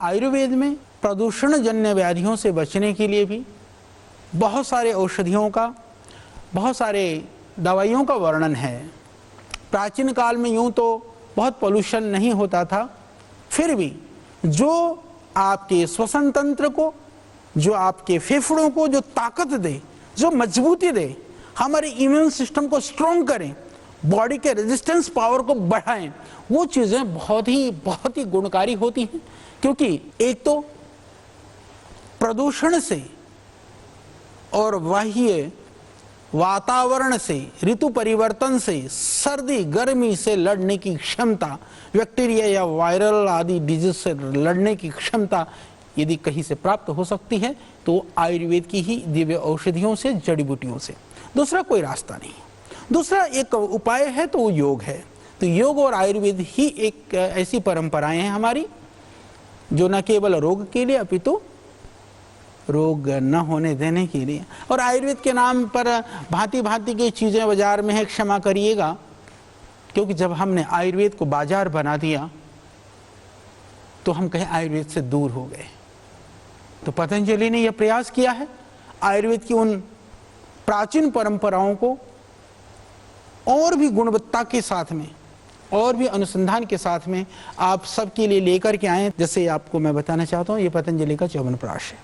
आयुर्वेद में प्रदूषण जन्य व्याधियों से बचने के लिए भी बहुत सारे औषधियों का, बहुत सारे दवाइयों का वर्णन है। प्राचीन काल में यूं तो बहुत पोल्यूशन नहीं होता था, फिर भी जो आपके श्वसन तंत्र को, जो आपके फेफड़ों को जो ताकत दे, जो मजबूती दे, हमारे इम्यून सिस्टम को स्ट्रॉन्ग करें, बॉडी के रेजिस्टेंस पावर को बढ़ाएं, वो चीज़ें बहुत ही गुणकारी होती हैं। क्योंकि एक तो प्रदूषण से और बाह्य वातावरण से, ऋतु परिवर्तन से, सर्दी गर्मी से लड़ने की क्षमता, बैक्टीरिया या वायरल आदि डिजीज से लड़ने की क्षमता यदि कहीं से प्राप्त हो सकती है तो आयुर्वेद की ही दिव्य औषधियों से, जड़ी बूटियों से। दूसरा कोई रास्ता नहीं। दूसरा एक उपाय है तो वो योग है। तो योग और आयुर्वेद ही एक ऐसी परंपराएं हैं हमारी जो न केवल रोग के लिए अपितु रोग न होने देने के लिए। और आयुर्वेद के नाम पर भांति भांति की चीज़ें बाजार में है, क्षमा करिएगा, क्योंकि जब हमने आयुर्वेद को बाजार बना दिया तो हम कहें आयुर्वेद से दूर हो गए। तो पतंजलि ने यह प्रयास किया है आयुर्वेद की उन प्राचीन परंपराओं को और भी गुणवत्ता के साथ में, और भी अनुसंधान के साथ में आप सबके लिए लेकर के आए। जैसे आपको मैं बताना चाहता हूँ, ये पतंजलि का च्यवनप्राश है।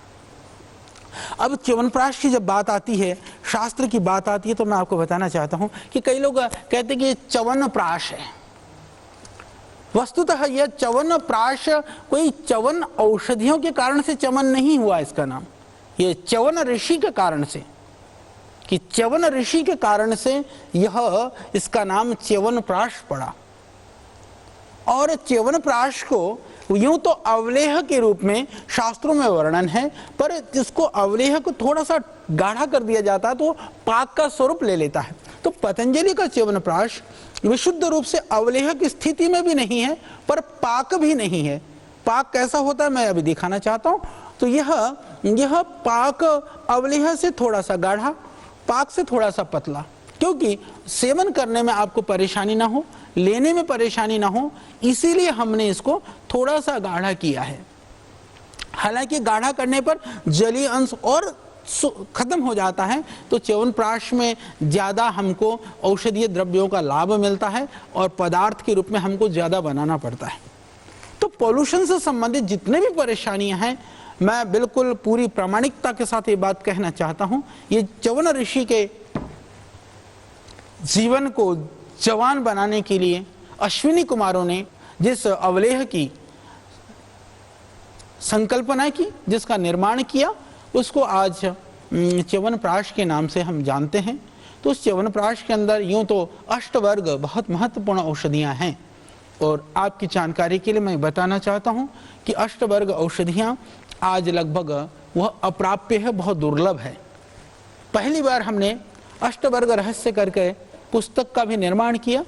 अब च्यवनप्राश की जब बात आती है, शास्त्र की बात आती है, तो मैं आपको बताना चाहता हूँ कि कई लोग कहते हैं कि ये च्यवनप्राश है। वस्तुतः यह च्यवनप्राश कोई च्यवन औषधियों के कारण से च्यवन नहीं हुआ इसका नाम, ये च्यवन ऋषि के कारण से, कि च्यवन ऋषि के कारण से यह इसका नाम च्यवनप्राश पड़ा। और च्यवनप्राश को यूं तो अवलेह के रूप में शास्त्रों में वर्णन है, पर इसको अवलेह को थोड़ा सा गाढ़ा कर दिया जाता है तो पाक का स्वरूप ले लेता है। तो पतंजलि का च्यवनप्राश विशुद्ध रूप से अवलेह की स्थिति में भी नहीं है, पर पाक भी नहीं है। पाक कैसा होता है मैं अभी दिखाना चाहता हूं। तो यह पाक अवलेह से थोड़ा सा गाढ़ा, पाक से थोड़ा सा पतला, क्योंकि सेवन करने में आपको परेशानी ना हो, लेने में परेशानी ना हो, इसीलिए हमने इसको थोड़ा सा गाढ़ा किया है। हालांकि गाढ़ा करने पर जलीय अंश और खत्म हो जाता है, तो च्यवनप्राश में ज़्यादा हमको औषधीय द्रव्यों का लाभ मिलता है और पदार्थ के रूप में हमको ज़्यादा बनाना पड़ता है। तो पॉल्यूशन से संबंधित जितने भी परेशानियां हैं, मैं बिल्कुल पूरी प्रामाणिकता के साथ ये बात कहना चाहता हूं, ये च्यवन ऋषि के जीवन को जवान बनाने के लिए अश्विनी कुमारों ने जिस अवलेह की संकल्पना की, जिसका निर्माण किया, उसको आज च्यवनप्राश के नाम से हम जानते हैं। तो उस च्यवनप्राश के अंदर यूं तो अष्टवर्ग बहुत महत्वपूर्ण औषधियां हैं। और आपकी जानकारी के लिए मैं बताना चाहता हूं कि अष्टवर्ग औषधियां आज लगभग वह अप्राप्य है, बहुत दुर्लभ है। पहली बार हमने अष्टवर्ग रहस्य करके पुस्तक का भी निर्माण किया।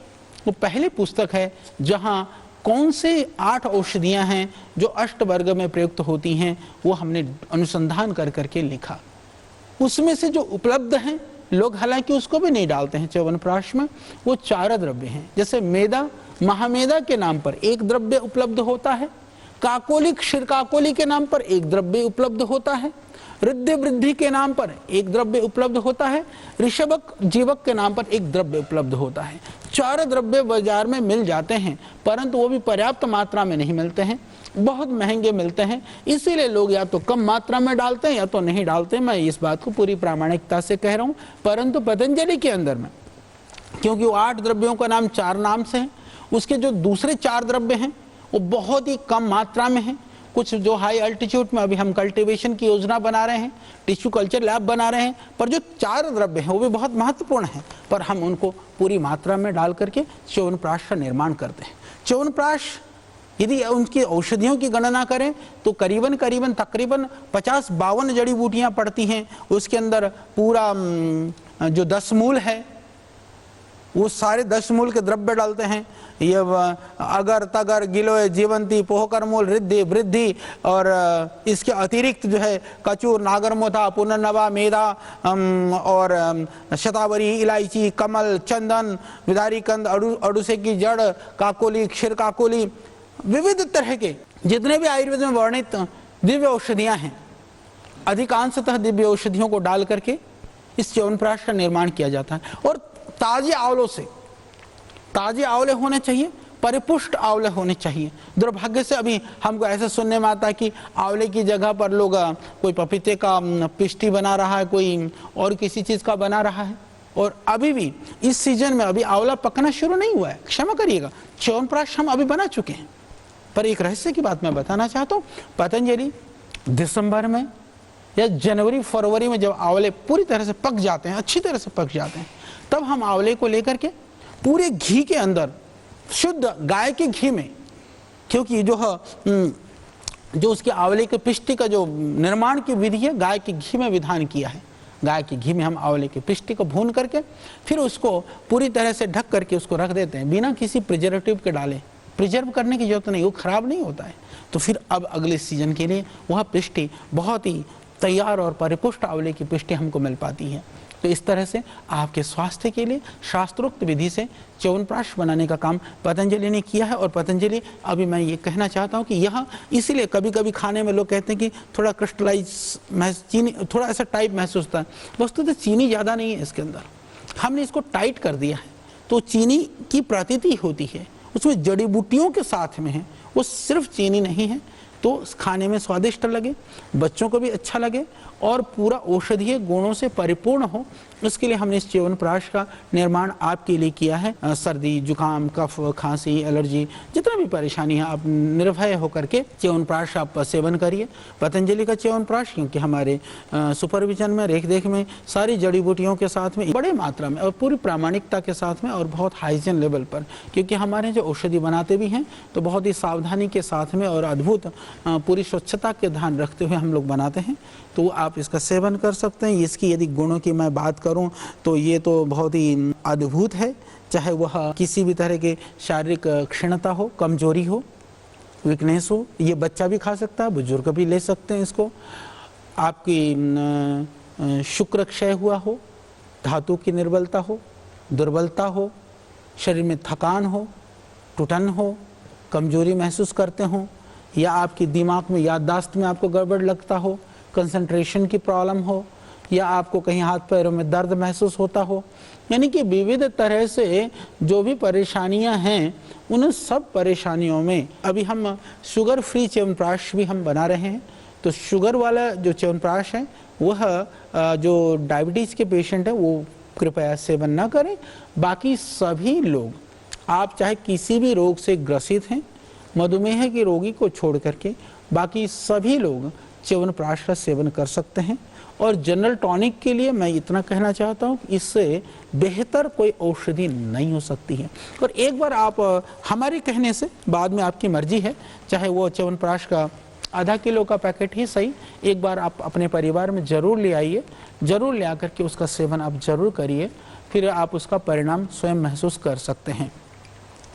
वो पहली पुस्तक है जहां कौन से 8 औषधियां हैं जो अष्टवर्ग में प्रयुक्त होती हैं, वो हमने अनुसंधान कर करके लिखा। उसमें से जो उपलब्ध हैं, लोग हालांकि उसको भी नहीं डालते हैं च्यवनप्राश में, वो 4 द्रव्य हैं। जैसे मेदा, महामेदा के नाम पर एक द्रव्य उपलब्ध होता है, काकोली, क्षीरकाकोली के नाम पर एक द्रव्य उपलब्ध होता है, रिद्धि वृद्धि के नाम पर एक द्रव्य उपलब्ध होता है, ऋषभक जीवक के नाम पर एक द्रव्य उपलब्ध होता है। 4 द्रव्य बाजार में मिल जाते हैं, परंतु वो भी पर्याप्त मात्रा में नहीं मिलते हैं, बहुत महंगे मिलते हैं। इसीलिए लोग या तो कम मात्रा में डालते हैं या तो नहीं डालते। मैं इस बात को पूरी प्रामाणिकता से कह रहा हूँ। परंतु पतंजलि के अंदर में, क्योंकि वो 8 द्रव्यों का नाम 4 नाम से है, उसके जो दूसरे 4 द्रव्य हैं वो बहुत ही कम मात्रा में हैं। कुछ जो हाई अल्टीट्यूड में अभी हम कल्टीवेशन की योजना बना रहे हैं, टिश्यू कल्चर लैब बना रहे हैं, पर जो 4 द्रव्य हैं वो भी बहुत महत्वपूर्ण हैं, पर हम उनको पूरी मात्रा में डाल करके च्यवनप्राश का निर्माण करते हैं। च्यवनप्राश यदि उनकी औषधियों की गणना करें तो करीबन तकरीबन 50-52 जड़ी बूटियाँ पड़ती हैं। उसके अंदर पूरा जो 10 मूल है वो सारे 10 मूल के द्रव्य डालते हैं। ये अगर तगर गिलोय जीवंती पोहकर मूल रिद्धि वृद्धि, और इसके अतिरिक्त जो है कचूर, नागरमोथा, पुनर्नवा, मेधा और शतावरी, इलायची, कमल, चंदन, विदारी कंद, अड़ूसे की जड़, काकोली, क्षीर काकोली, विविध तरह के जितने भी आयुर्वेद में वर्णित दिव्य औषधियां हैं, अधिकांशतः दिव्य औषधियों को डाल करके इस च्यवनप्राश का निर्माण किया जाता है। और ताजे आंवलों से, ताजे आंवले होने चाहिए, परिपुष्ट आंवले होने चाहिए। दुर्भाग्य से अभी हमको ऐसा सुनने में आता है कि आंवले की जगह पर लोग कोई पपीते का पिष्टी बना रहा है, कोई और किसी चीज का बना रहा है। और अभी भी इस सीजन में अभी आंवला पकना शुरू नहीं हुआ है, क्षमा करिएगा, च्यवनप्राश हम अभी बना चुके हैं। पर एक रहस्य की बात मैं बताना चाहता हूँ, पतंजलि दिसंबर में या जनवरी फरवरी में जब आंवले पूरी तरह से पक जाते हैं, अच्छी तरह से पक जाते हैं, तब हम आंवले को लेकर के पूरे घी के अंदर, शुद्ध गाय के घी में, क्योंकि जो उसके आंवले के पिष्टी का जो निर्माण की विधि है गाय के घी में विधान किया है। गाय के घी में हम आंवले के पिष्टी को भून करके फिर उसको पूरी तरह से ढक करके उसको रख देते हैं, बिना किसी प्रिजर्वेटिव के डाले। प्रिजर्व करने की जरूरत नहीं, वो खराब नहीं होता है। तो फिर अब अगले सीजन के लिए वह पिष्टी बहुत ही तैयार और परिपुष्ट आंवले की पिष्टी हमको मिल पाती है। तो इस तरह से आपके स्वास्थ्य के लिए शास्त्रोक्त विधि से च्यवनप्राश बनाने का काम पतंजलि ने किया है। और पतंजलि, अभी मैं ये कहना चाहता हूँ कि यह इसीलिए कभी कभी खाने में लोग कहते हैं कि थोड़ा क्रिस्टलाइज चीनी, थोड़ा ऐसा टाइप महसूस होता है। वस्तुतः चीनी ज़्यादा नहीं है इसके अंदर, हमने इसको टाइट कर दिया है तो चीनी की प्रतीति होती है, उसमें जड़ी बूटियों के साथ में है, वो सिर्फ चीनी नहीं है। तो खाने में स्वादिष्ट लगे, बच्चों को भी अच्छा लगे और पूरा औषधीय गुणों से परिपूर्ण हो, उसके लिए हमने इस च्यवनप्राश का निर्माण आपके लिए किया है। सर्दी, जुकाम, कफ, खांसी, एलर्जी, जितना भी परेशानी है, आप निर्भय होकर के च्यवनप्राश आप सेवन करिए। पतंजलि का च्यवनप्राश, क्योंकि हमारे सुपरविजन में, रेख देख में सारी जड़ी बूटियों के साथ में बड़े मात्रा में और पूरी प्रामाणिकता के साथ में और बहुत हाइजीन लेवल पर, क्योंकि हमारे जो औषधि बनाते भी हैं तो बहुत ही सावधानी के साथ में और अद्भुत पूरी स्वच्छता के ध्यान रखते हुए हम लोग बनाते हैं। तो आप इसका सेवन कर सकते हैं। इसकी यदि गुणों की मैं बात करूं तो ये तो बहुत ही अद्भुत है, चाहे वह किसी भी तरह के शारीरिक क्षीणता हो, कमजोरी हो, वीकनेस हो, ये बच्चा भी खा सकता है, बुजुर्ग भी ले सकते हैं इसको। आपकी शुक्र क्षय हुआ हो, धातु की निर्बलता हो, दुर्बलता हो, शरीर में थकान हो, टुटन हो, कमजोरी महसूस करते हो, या आपकी दिमाग में, याददाश्त में आपको गड़बड़ लगता हो, कंसंट्रेशन की प्रॉब्लम हो, या आपको कहीं हाथ पैरों में दर्द महसूस होता हो, यानी कि विविध तरह से जो भी परेशानियां हैं, उन सब परेशानियों में अभी हम शुगर फ्री च्यवनप्राश भी हम बना रहे हैं। तो शुगर वाला जो च्यवनप्राश है वह जो डायबिटीज़ के पेशेंट है वो कृपया सेवन ना करें। बाकी सभी लोग, आप चाहे किसी भी रोग से ग्रसित हैं, मधुमेह के रोगी को छोड़ करके बाकी सभी लोग च्यवनप्राश का सेवन कर सकते हैं। और जनरल टॉनिक के लिए मैं इतना कहना चाहता हूँ कि इससे बेहतर कोई औषधि नहीं हो सकती है। और एक बार आप हमारे कहने से, बाद में आपकी मर्जी है, चाहे वो च्यवनप्राश का आधा किलो का पैकेट ही सही, एक बार आप अपने परिवार में ज़रूर ले आइए, ज़रूर ले आकर के उसका सेवन आप ज़रूर करिए, फिर आप उसका परिणाम स्वयं महसूस कर सकते हैं।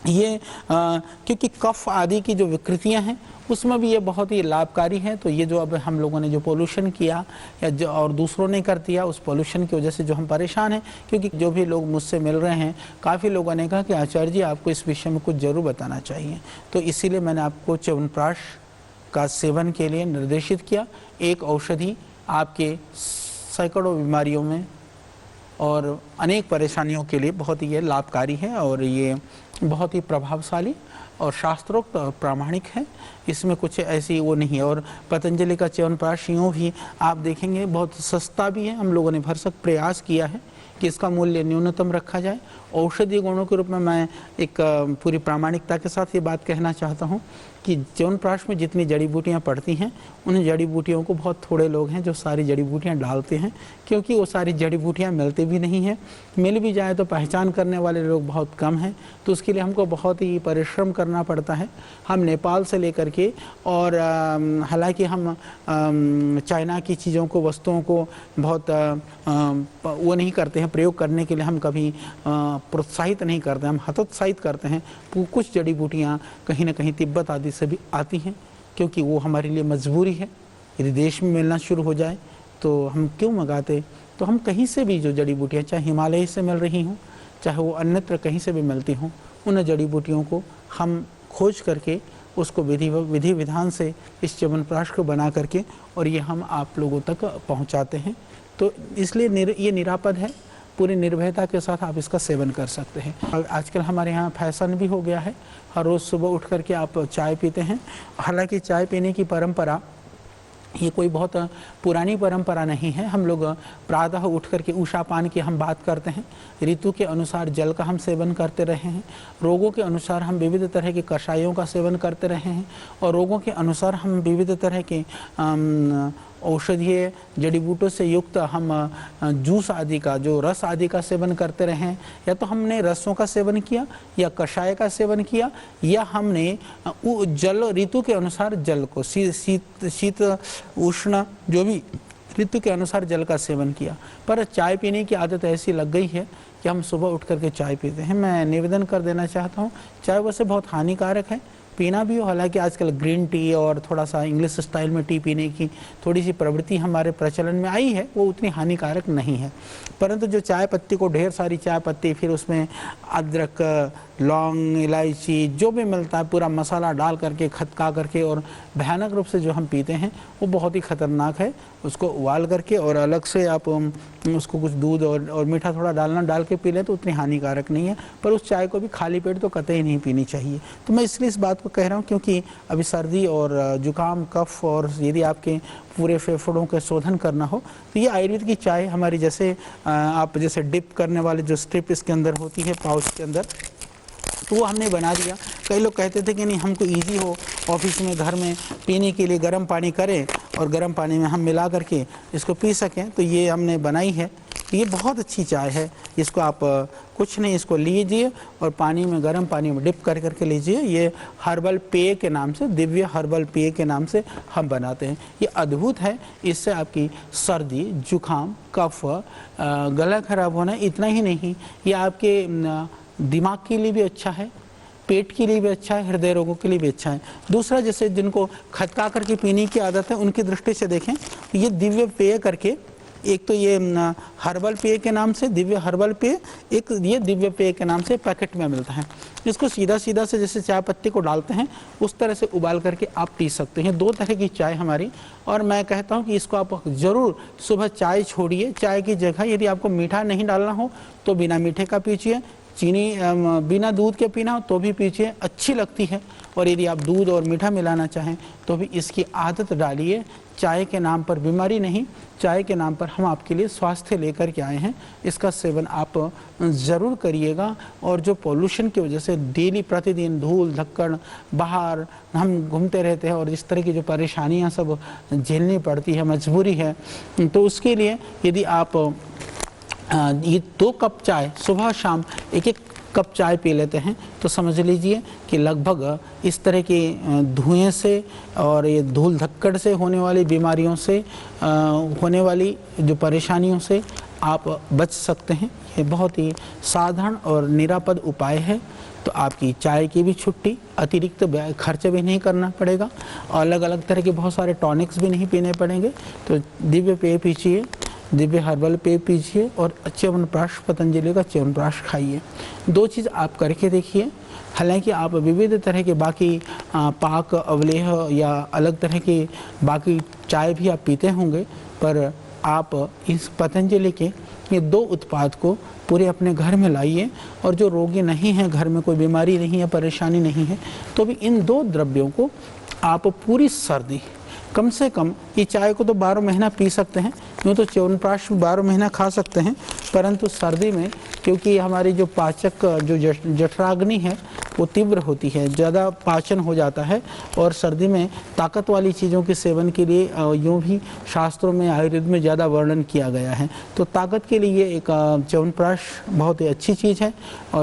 ये क्योंकि कफ आदि की जो विकृतियां हैं उसमें भी ये बहुत ही लाभकारी है। तो ये जो अब हम लोगों ने जो पोल्यूशन किया या जो और दूसरों ने कर दिया, उस पोल्यूशन की वजह से जो हम परेशान हैं, क्योंकि जो भी लोग मुझसे मिल रहे हैं, काफ़ी लोगों ने कहा कि आचार्य जी आपको इस विषय में कुछ ज़रूर बताना चाहिए। तो इसीलिए मैंने आपको च्यवनप्राश का सेवन के लिए निर्देशित किया। एक औषधि आपके सैकड़ों बीमारियों में और अनेक परेशानियों के लिए बहुत ही ये लाभकारी है और ये बहुत ही प्रभावशाली और शास्त्रोक्त प्रामाणिक है। इसमें कुछ ऐसी वो नहीं है। और पतंजलि का च्यवनप्राश यूँ भी आप देखेंगे बहुत सस्ता भी है। हम लोगों ने भरसक प्रयास किया है कि इसका मूल्य न्यूनतम रखा जाए। औषधीय गुणों के रूप में मैं एक पूरी प्रामाणिकता के साथ ये बात कहना चाहता हूँ कि च्यवनप्राश में जितनी जड़ी बूटियाँ पड़ती हैं, उन जड़ी बूटियों को बहुत थोड़े लोग हैं जो सारी जड़ी बूटियाँ डालते हैं, क्योंकि वो सारी जड़ी बूटियाँ मिलती भी नहीं हैं। मिल भी जाए तो पहचान करने वाले लोग बहुत कम हैं। तो उसके लिए हमको बहुत ही परिश्रम करना पड़ता है। हम नेपाल से लेकर के और हालांकि हम चाइना की चीज़ों को, वस्तुओं को बहुत वो नहीं करते हैं, प्रयोग करने के लिए हम कभी प्रोत्साहित नहीं करते, हम हतोत्साहित करते हैं। कुछ जड़ी बूटियाँ कहीं ना कहीं तिब्बत आदि से भी आती हैं, क्योंकि वो हमारे लिए मजबूरी है। यदि देश में मिलना शुरू हो जाए तो हम क्यों मंगाते। तो हम कहीं से भी जो जड़ी बूटियाँ, चाहे हिमालय से मिल रही हों, चाहे वो अन्यत्र कहीं से भी मिलती हों, उन जड़ी बूटियों को हम खोज करके उसको विधि विधान से इस च्यवनप्राश को बना करके और ये हम आप लोगों तक पहुंचाते हैं। तो इसलिए ये निरापद है, पूरी निर्भयता के साथ आप इसका सेवन कर सकते हैं। आजकल हमारे यहाँ फैशन भी हो गया है, हर रोज़ सुबह उठ करके आप चाय पीते हैं। हालांकि चाय पीने की परंपरा ये कोई बहुत पुरानी परंपरा नहीं है। हम लोग प्रातः उठ करके उषा पान की हम बात करते हैं, ऋतु के अनुसार जल का हम सेवन करते रहे हैं, रोगों के अनुसार हम विविध तरह के कषायों का सेवन करते रहे हैं और रोगों के अनुसार हम विविध तरह के औषधीय जड़ी बूटों से युक्त हम जूस आदि का, जो रस आदि का सेवन करते रहे हैं। या तो हमने रसों का सेवन किया या कषाय का सेवन किया, या हमने जल ऋतु के अनुसार जल को शीत उष्ण जो भी ऋतु के अनुसार जल का सेवन किया। पर चाय पीने की आदत ऐसी लग गई है कि हम सुबह उठ करके चाय पीते हैं। मैं निवेदन कर देना चाहता हूँ, चाय वैसे बहुत हानिकारक है, पीना भी हो। हालांकि आजकल ग्रीन टी और थोड़ा सा इंग्लिश स्टाइल में टी पीने की थोड़ी सी प्रवृत्ति हमारे प्रचलन में आई है, वो उतनी हानिकारक नहीं है। परंतु जो चाय पत्ती को, ढेर सारी चाय पत्ती, फिर उसमें अदरक, लौंग, इलायची जो भी मिलता है पूरा मसाला डाल करके खदका करके और भयानक रूप से जो हम पीते हैं वो बहुत ही खतरनाक है। उसको उबाल करके और अलग से आप उसको कुछ दूध और मीठा थोड़ा डाल के पी लें तो उतनी हानिकारक नहीं है। पर उस चाय को भी खाली पेट तो कतई नहीं पीनी चाहिए। तो मैं इसलिए इस बात को कह रहा हूँ क्योंकि अभी सर्दी और जुकाम, कफ और यदि आपके पूरे फेफड़ों के शोधन करना हो तो ये आयुर्वेद की चाय हमारी, जैसे आप जैसे डिप करने वाले जो स्ट्रिप इसके अंदर होती है पाउच के अंदर, तो वो हमने बना दिया। कई लोग कहते थे कि नहीं हमको इजी हो ऑफिस में, घर में पीने के लिए गर्म पानी करें और गर्म पानी में हम मिला करके इसको पी सकें, तो ये हमने बनाई है। ये बहुत अच्छी चाय है। इसको आप कुछ नहीं, इसको लीजिए और पानी में, गर्म पानी में डिप कर करके लीजिए। ये हर्बल पेय के नाम से, दिव्य हर्बल पेय के नाम से हम बनाते हैं। ये अद्भुत है। इससे आपकी सर्दी, जुकाम, कफ, गला खराब होना, इतना ही नहीं, ये आपके दिमाग के लिए भी अच्छा है, पेट के लिए भी अच्छा है, हृदय रोगों के लिए भी अच्छा है। दूसरा, जैसे जिनको खदका करके पीने की आदत है उनकी दृष्टि से देखें तो ये दिव्य पेय करके, एक तो ये हर्बल पेय के नाम से दिव्य हर्बल पेय, एक ये दिव्य पेय के नाम से पैकेट में मिलता है। इसको सीधा सीधा से जैसे चाय पत्ती को डालते हैं उस तरह से उबाल करके आप पी सकते हैं। दो तरह की चाय हमारी, और मैं कहता हूं कि इसको आप ज़रूर सुबह चाय छोड़िए। चाय की जगह यदि आपको मीठा नहीं डालना हो तो बिना मीठे का पीजिए, चीनी बिना दूध के पीना हो तो भी पीजिए, अच्छी लगती है। और यदि आप दूध और मीठा मिलाना चाहें तो भी इसकी आदत डालिए। चाय के नाम पर बीमारी नहीं, चाय के नाम पर हम आपके लिए स्वास्थ्य लेकर के आए हैं। इसका सेवन आप ज़रूर करिएगा। और जो पोल्यूशन की वजह से डेली प्रतिदिन धूल धक्कड़ बाहर हम घूमते रहते हैं और इस तरह की जो परेशानियां सब झेलनी पड़ती है, मजबूरी है, तो उसके लिए यदि आप ये 2 कप चाय सुबह शाम 1-1 कप चाय पी लेते हैं तो समझ लीजिए कि लगभग इस तरह के धुएं से और ये धूल धक्कड़ से होने वाली बीमारियों से, होने वाली जो परेशानियों से आप बच सकते हैं। ये बहुत ही साधारण और निरापद उपाय है। तो आपकी चाय की भी छुट्टी, अतिरिक्त खर्च भी नहीं करना पड़ेगा, अलग अलग तरह के बहुत सारे टॉनिक्स भी नहीं पीने पड़ेंगे। तो दिव्य पेय पीजिए, दिव्य हर्बल पेय पीजिए और च्यवनप्राश, पतंजलि का च्यवनप्राश खाइए। 2 चीज़ आप करके देखिए। हालांकि आप विविध तरह के बाकी पाक अवलेह या अलग तरह के बाकी चाय भी आप पीते होंगे, पर आप इस पतंजलि के ये 2 उत्पाद को पूरे अपने घर में लाइए। और जो रोगी नहीं है, घर में कोई बीमारी नहीं है, परेशानी नहीं है, तो भी इन 2 द्रव्यों को आप पूरी सर्दी, कम से कम ये चाय को तो 12 महीना पी सकते हैं, यूँ तो च्यवनप्राश 12 महीना खा सकते हैं, परंतु सर्दी में क्योंकि हमारी जो पाचक जो जठराग्नि है वो तीव्र होती है, ज़्यादा पाचन हो जाता है। और सर्दी में ताकत वाली चीज़ों के सेवन के लिए यूँ भी शास्त्रों में, आयुर्वेद में ज़्यादा वर्णन किया गया है। तो ताकत के लिए एक च्यवनप्राश बहुत ही अच्छी चीज़ है। और